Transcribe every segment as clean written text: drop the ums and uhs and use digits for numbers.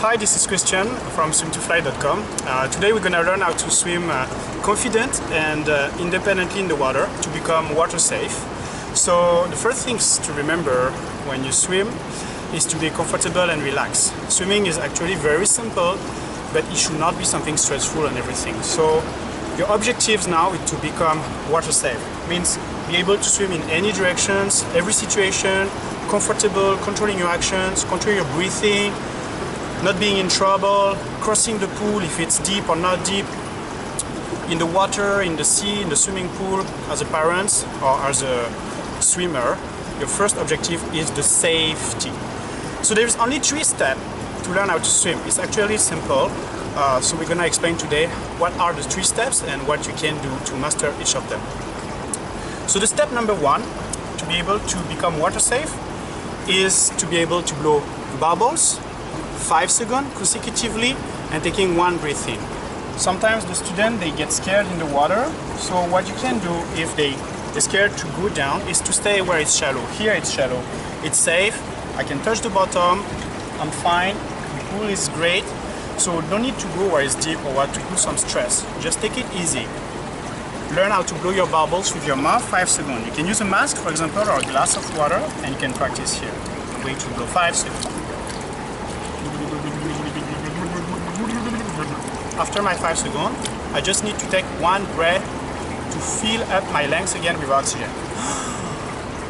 Hi, this is Christian from SwimtoFly.com. Today we're going to learn how to swim confident and independently in the water to become water safe. So the first things to remember when you swim is to be comfortable and relaxed. Swimming is actually very simple, but it should not be something stressful and everything. So your objectives now is to become water safe. Means be able to swim in any directions, every situation, comfortable, controlling your actions, control your breathing, not being in trouble, crossing the pool if it's deep or not deep, in the water, in the sea, in the swimming pool, as a parent or as a swimmer. Your first objective is the safety. So there's only 3 steps to learn how to swim. It's actually simple. So we're gonna explain today what are the 3 steps and what you can do to master each of them. So the step number 1 to be able to become water safe is to be able to blow bubbles 5 seconds consecutively and taking 1 breath in. Sometimes the student, they get scared in the water, so what you can do if they're scared to go down is to stay where it's shallow. Here it's shallow, it's safe, I can touch the bottom, I'm fine, the pool is great, so don't need to go where it's deep or what to do some stress. Just take it easy. Learn how to blow your bubbles with your mouth 5 seconds. You can use a mask, for example, or a glass of water, and you can practice here. I'm going to blow 5 seconds. After my 5 seconds, I just need to take 1 breath to fill up my lungs again with oxygen.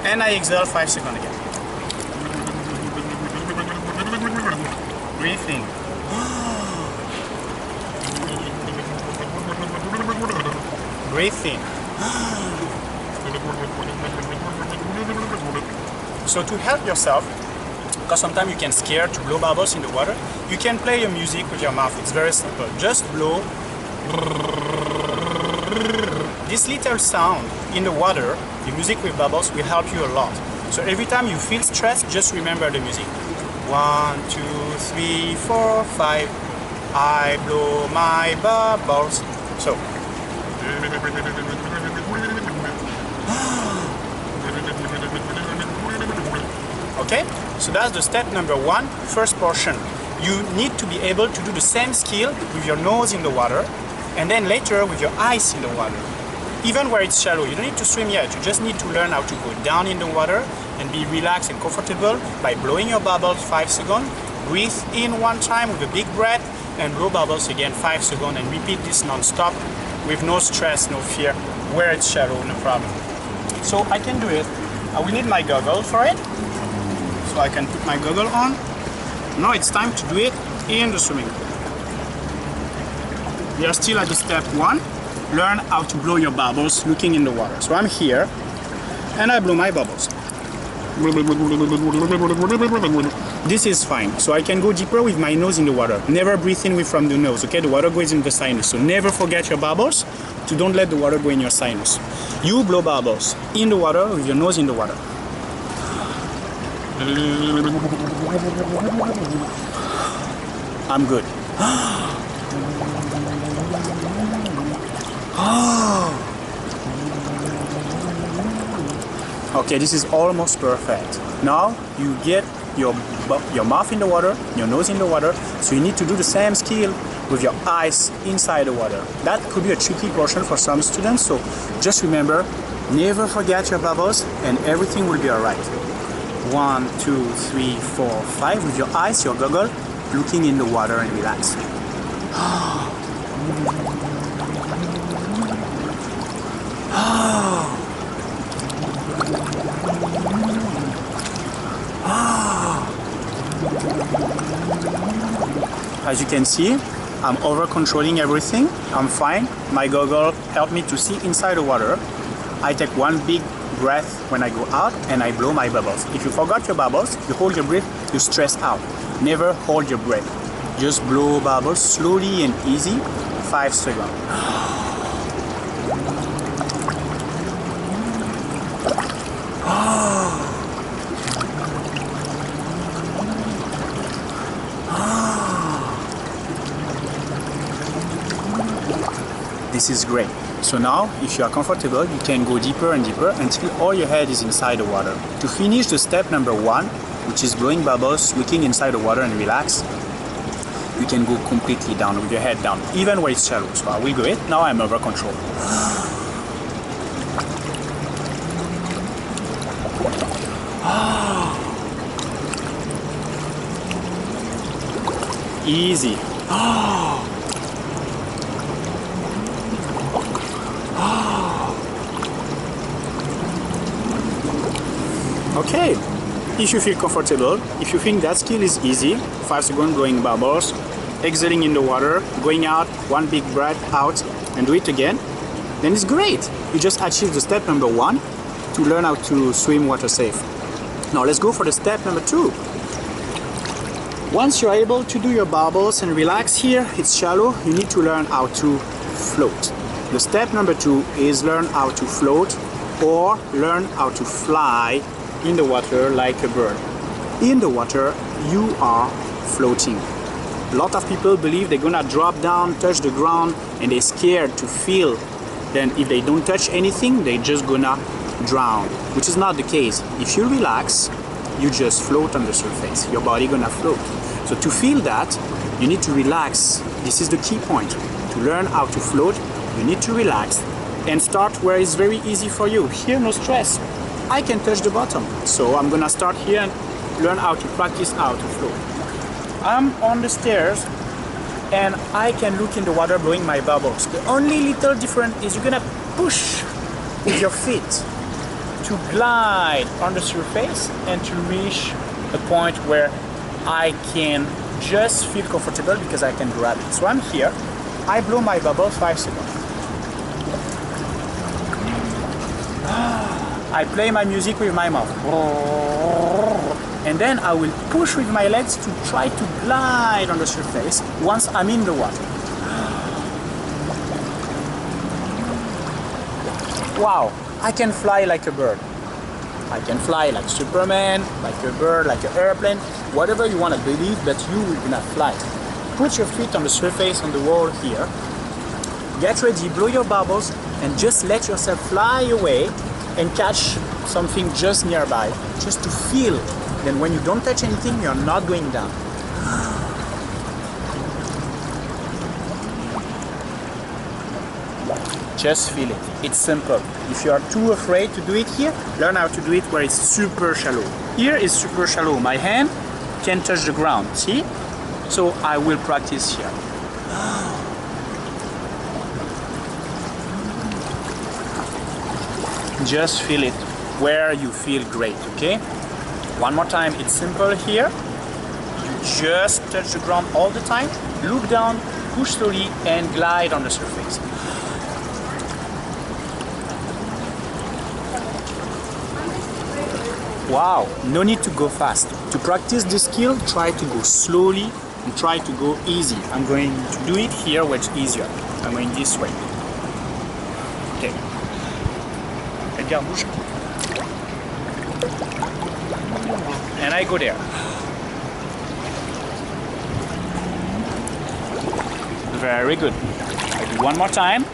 And I exhale 5 seconds again. Breathe in. Breathe in. So to help yourself, because sometimes you can scare to blow bubbles in the water, you can play your music with your mouth. It's very simple. Just blow. This little sound in the water, the music with bubbles, will help you a lot. So every time you feel stressed, just remember the music. 1, 2, 3, 4, 5. I blow my bubbles. So. Okay, so that's the step number 1, first portion. You need to be able to do the same skill with your nose in the water and then later with your eyes in the water. Even where it's shallow, you don't need to swim yet, you just need to learn how to go down in the water and be relaxed and comfortable by blowing your bubbles 5 seconds, breathe in 1 time with a big breath and blow bubbles again 5 seconds and repeat this non-stop with no stress, no fear, where it's shallow, no problem. So I can do it. I will need my goggles for it. So I can put my goggle on. Now it's time to do it in the swimming pool. We are still at the step 1. Learn how to blow your bubbles looking in the water. So I'm here and I blow my bubbles. This is fine. So I can go deeper with my nose in the water. Never breathe in with from the nose, okay? The water goes in the sinus. So never forget your bubbles. So don't let the water go in your sinus. You blow bubbles in the water with your nose in the water. I'm good. Okay, this is almost perfect. Now you get your mouth in the water, your nose in the water, so you need to do the same skill with your eyes inside the water. That could be a tricky portion for some students, so just remember, never forget your bubbles and everything will be alright. 1, 2, 3, 4, 5 with your eyes, your goggle, looking in the water and relax. As you can see, I'm over controlling everything. I'm fine. My goggle helped me to see inside the water. I take 1 big breath when I go out and I blow my bubbles. If you forgot your bubbles, you hold your breath, you stress out. Never hold your breath. Just blow bubbles slowly and easy, 5 seconds. This is great. So now, if you are comfortable, you can go deeper and deeper until all your head is inside the water. To finish the step number 1, which is blowing bubbles, looking inside the water and relax, you can go completely down with your head down, even when it's shallow. So I will go it. Now I'm over control. Easy. Okay, if you feel comfortable, if you think that skill is easy, 5 seconds going bubbles, exiting in the water, going out, one big breath out, and do it again, then it's great. You just achieved the step number 1 to learn how to swim water safe. Now let's go for the step number 2. Once you're able to do your bubbles and relax here, it's shallow, you need to learn how to float. The step number 2 is learn how to float or learn how to fly in the water like a bird. In the water, you are floating. A lot of people believe they're gonna drop down, touch the ground, and they're scared to feel. Then if they don't touch anything, they're just gonna drown, which is not the case. If you relax, you just float on the surface. Your body gonna float. So to feel that, you need to relax. This is the key point. To learn how to float, you need to relax and start where it's very easy for you. Here, no stress. I can touch the bottom. So I'm gonna start here and learn how to practice how to float. I'm on the stairs and I can look in the water blowing my bubbles. The only little difference is you're gonna push with your feet to glide on the surface and to reach a point where I can just feel comfortable because I can grab it. So I'm here, I blow my bubble 5 seconds. I play my music with my mouth. And then I will push with my legs to try to glide on the surface once I'm in the water. Wow, I can fly like a bird. I can fly like Superman, like a bird, like an airplane, whatever you want to believe that you will gonna fly. Put your feet on the surface on the wall here. Get ready, blow your bubbles, and just let yourself fly away and catch something just nearby, just to feel. Then when you don't touch anything, you're not going down. Just feel it. It's simple. If you are too afraid to do it here, learn how to do it where it's super shallow. Here is super shallow. My hand can touch the ground, see? So I will practice here. Just feel it where you feel great, okay? One more time, it's simple here. You just touch the ground all the time, look down, push slowly, and glide on the surface. Wow, no need to go fast. To practice this skill, try to go slowly and try to go easy. I'm going to do it here where it's easier. I'm going this way. Okay. Edgar, bouge. And I go there. Very good. I do one more time.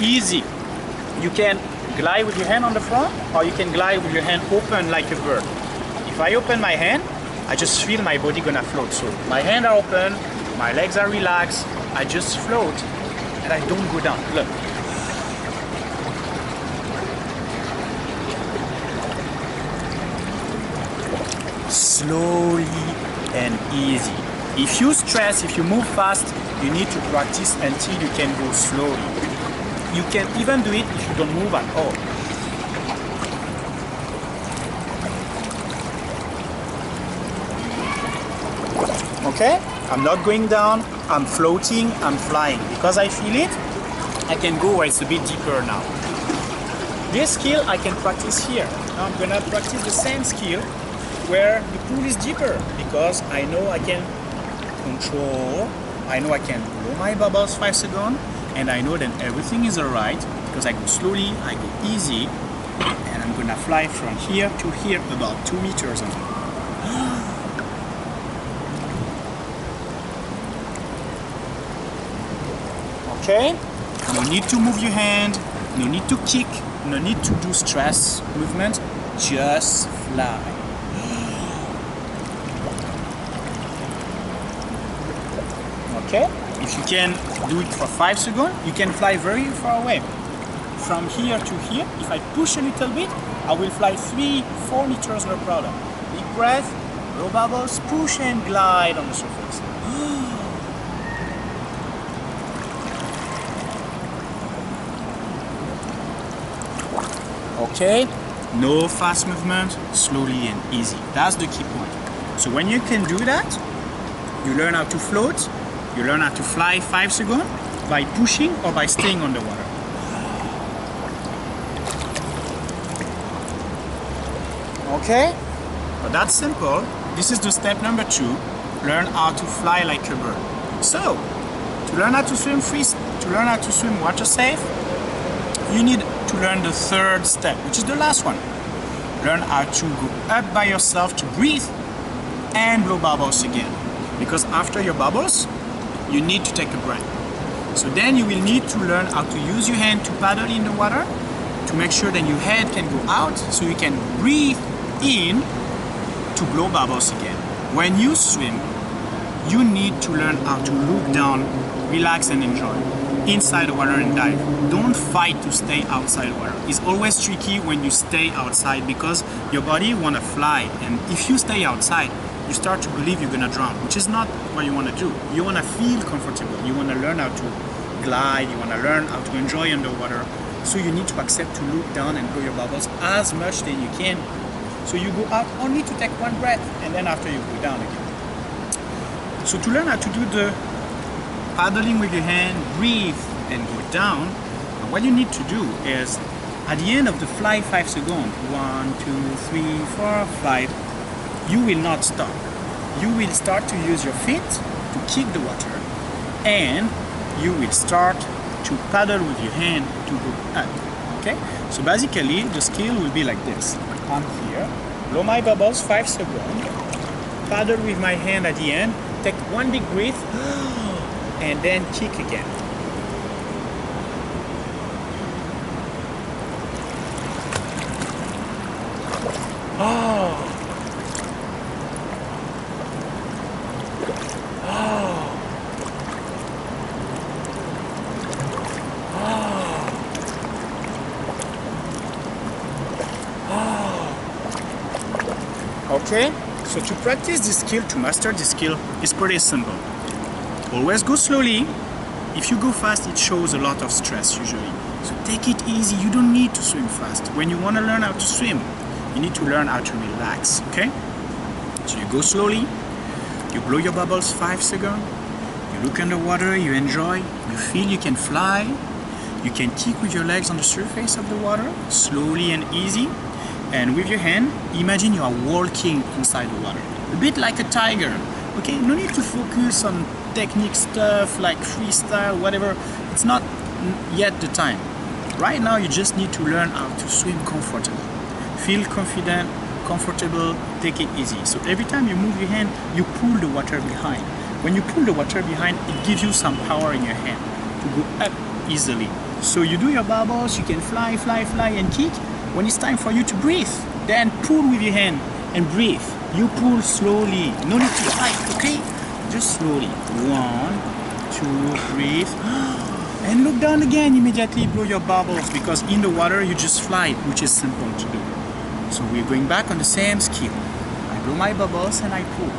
Easy. You can glide with your hand on the front, or you can glide with your hand open like a bird. If I open my hand, I just feel my body gonna float. So my hands are open, my legs are relaxed, I just float, and I don't go down. Look. Slowly and easy. If you stress, if you move fast, you need to practice until you can go slowly. You can even do it if you don't move at all. Okay? I'm not going down, I'm floating, I'm flying. Because I feel it, I can go where it's a bit deeper now. This skill I can practice here. Now I'm gonna practice the same skill where the pool is deeper, because I know I can control, I know I can blow my bubbles 5 seconds, and I know that everything is alright because I go slowly, I go easy, and I'm gonna fly from here to here about 2 meters only. Okay? No need to move your hand, no need to kick, no need to do stress movement, just fly. Okay? If you can do it for 5 seconds, you can fly very far away. From here to here, if I push a little bit, I will fly 3-4 meters, no problem. Big breath, blow bubbles, push and glide on the surface. Okay, no fast movement, slowly and easy. That's the key point. So when you can do that, you learn how to float, you learn how to fly 5 seconds by pushing or by staying underwater. Okay, but that's simple. This is the step number 2, learn how to fly like a bird. So, to learn how to swim water safe, you need to learn the 3rd step, which is the last one. Learn how to go up by yourself to breathe and blow bubbles again. Because after your bubbles, you need to take a breath. So then you will need to learn how to use your hand to paddle in the water to make sure that your head can go out so you can breathe in to blow bubbles again. When you swim, you need to learn how to look down, relax and enjoy. Inside the water and dive. Don't fight to stay outside water. It's always tricky when you stay outside because your body want to fly, and if you stay outside, you start to believe you're gonna drown, which is not what you want to do. You want to feel comfortable. You want to learn how to glide. You want to learn how to enjoy underwater. So you need to accept to look down and blow your bubbles as much as you can. So you go out only to take 1 breath, and then after you go down again. So to learn how to do the paddling with your hand, breathe and go down, what you need to do is at the end of the fly 5 seconds, 1, 2, 3, 4, 5, you will not stop. You will start to use your feet to kick the water, and you will start to paddle with your hand to go up. Okay? So basically the skill will be like this. I'm here, blow my bubbles 5 seconds, paddle with my hand at the end, take 1 big breath, and then kick again. Okay, so to practice this skill, to master this skill, is pretty simple. Always go slowly. If you go fast, it shows a lot of stress usually. So take it easy. You don't need to swim fast. When you want to learn how to swim, you need to learn how to relax, okay? So you go slowly, you blow your bubbles 5 seconds, you look underwater, you enjoy, you feel you can fly, you can kick with your legs on the surface of the water, slowly and easy. And with your hand, imagine you are walking inside the water, a bit like a tiger. Okay, no need to focus on technique stuff like freestyle, whatever. It's not yet the time. Right now, you just need to learn how to swim comfortable. Feel confident, comfortable, take it easy. So every time you move your hand, you pull the water behind. When you pull the water behind, it gives you some power in your hand to go up easily. So you do your bubbles, you can fly, fly, fly and kick. When it's time for you to breathe, then pull with your hand and breathe. You pull slowly, no need to fight, okay? Just slowly. 1, 2, breathe. And look down again, immediately blow your bubbles, because in the water you just fly, which is simple to do. So we're going back on the same skill. I blow my bubbles and I pull.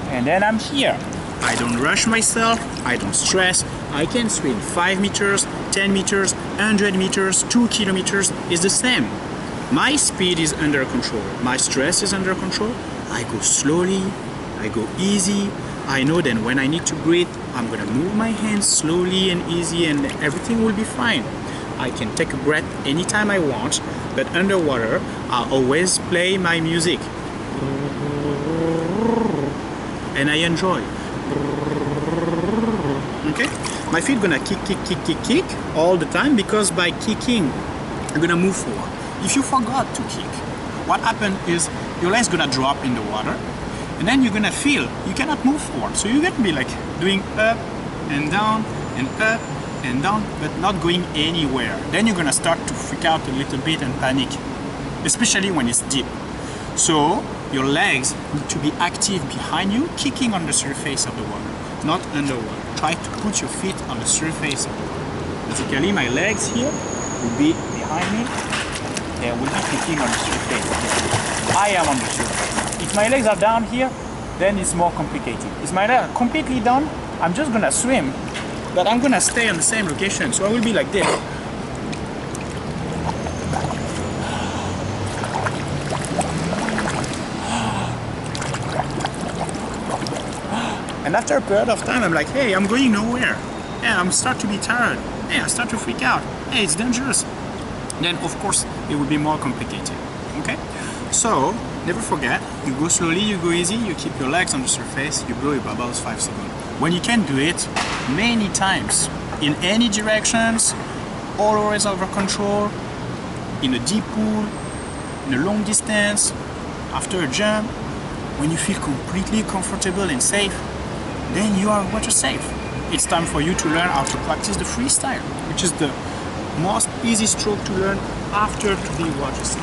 And then I'm here. I don't rush myself, I don't stress. I can swim 5 meters, 10 meters, 100 meters, 2 kilometers, is the same. My speed is under control, my stress is under control. I go slowly, I go easy. I know that when I need to breathe, I'm gonna move my hands slowly and easy and everything will be fine. I can take a breath anytime I want, but underwater, I always play my music. And I enjoy. Okay? My feet gonna kick all the time, because by kicking, I'm gonna move forward. if you forgot to kick, what happens is your leg's gonna drop in the water, and then you're gonna feel you cannot move forward. So you're gonna be like doing up and down and up and down, but not going anywhere. Then you're gonna start to freak out a little bit and panic, especially when it's deep. So your legs need to be active behind you, kicking on the surface of the water, not underwater. Try to put your feet on the surface of the water. Basically, my legs here will be behind me. They will be kicking on the surface. I am on the surface. If my legs are down here, then it's more complicated. If my legs are completely down, I'm just gonna swim, but I'm gonna stay on the same location. So I will be like this. And after a period of time, I'm like, hey, I'm going nowhere. Yeah, I'm start to be tired. Hey, I start to freak out. Hey, it's dangerous. Then, of course, it will be more complicated. Okay? So, never forget, you go slowly, you go easy, you keep your legs on the surface, you blow your bubbles 5 seconds. When you can do it many times, in any directions, always under control, in a deep pool, in a long distance, after a jump, when you feel completely comfortable and safe, then you are water safe. It's time for you to learn how to practice the freestyle, which is the most easy stroke to learn after to be water safe.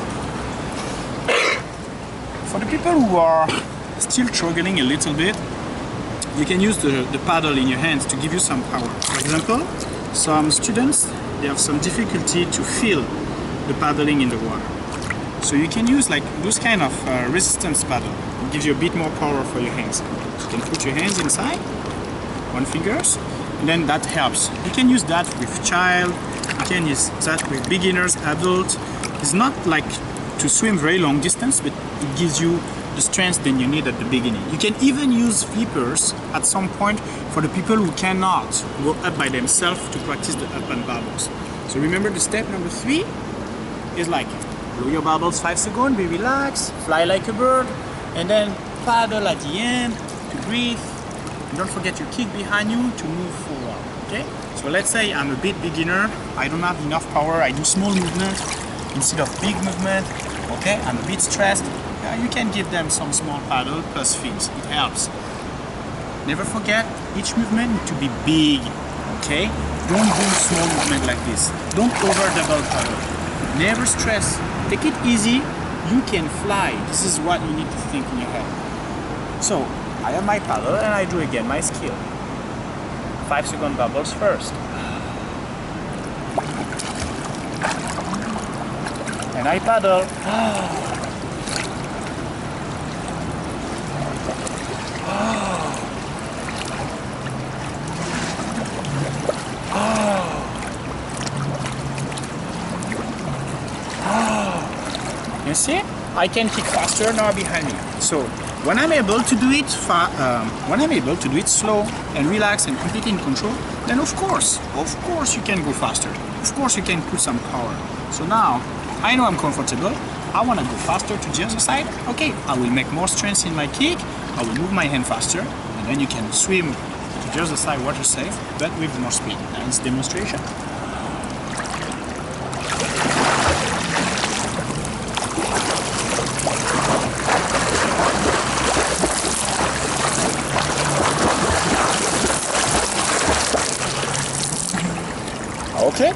For the people who are still struggling a little bit, you can use the paddle in your hands to give you some power. For example, some students, they have some difficulty to feel the paddling in the water. So you can use like those kind of resistance paddle. It gives you a bit more power for your hands. You can put your hands inside, one fingers, and then that helps. You can use that with child, you can use that with beginners, adults. It's not like to swim very long distance, but it gives you the strength that you need at the beginning. You can even use flippers at some point for the people who cannot go up by themselves to practice the up and bubbles. So remember the step number 3 is like blow your bubbles 5 seconds, be relaxed, fly like a bird, and then paddle at the end to breathe. And don't forget your kick behind you to move forward. Okay? So let's say I'm a bit beginner, I don't have enough power, I do small movement instead of big movement. Okay, I'm a bit stressed. You can give them some small paddle plus fins. It helps. Never forget, each movement needs to be big. Okay? Don't do small movement like this. Don't over double paddle. Never stress. Take it easy. You can fly. This is what you need to think in your head. So, I have my paddle and I do again my skill. 5 second bubbles first. And I paddle. You see? I can kick faster now behind me. So when I'm able to do it slow and relaxed and completely in control, then of course you can go faster. Of course you can put some power. So now I know I'm comfortable. I want to go faster to the other side. Okay, I will make more strength in my kick. I will move my hand faster, and then you can swim to the other side water safe, but with more speed. That's demonstration. Okay,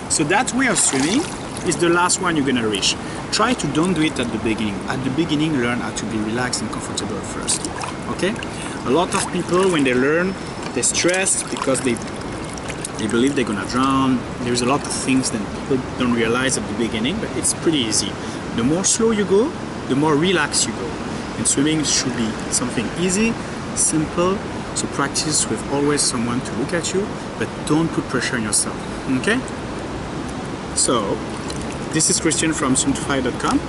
so that way of swimming is the last one you're gonna reach. Try to don't do it at the beginning. At the beginning, learn how to be relaxed and comfortable first. Okay? A lot of people, when they learn, they stress because they believe they're gonna drown. There's a lot of things that people don't realize at the beginning, but it's pretty easy. The more slow you go, the more relaxed you go. And swimming should be something easy, simple. So practice with always someone to look at you, but don't put pressure on yourself. Okay? So, this is Christian from SwimtoFly.com.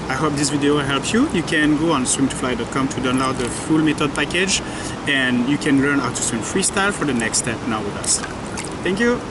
I hope this video helped you. You can go on SwimtoFly.com to download the full method package, and you can learn how to swim freestyle for the next step now with us. Thank you.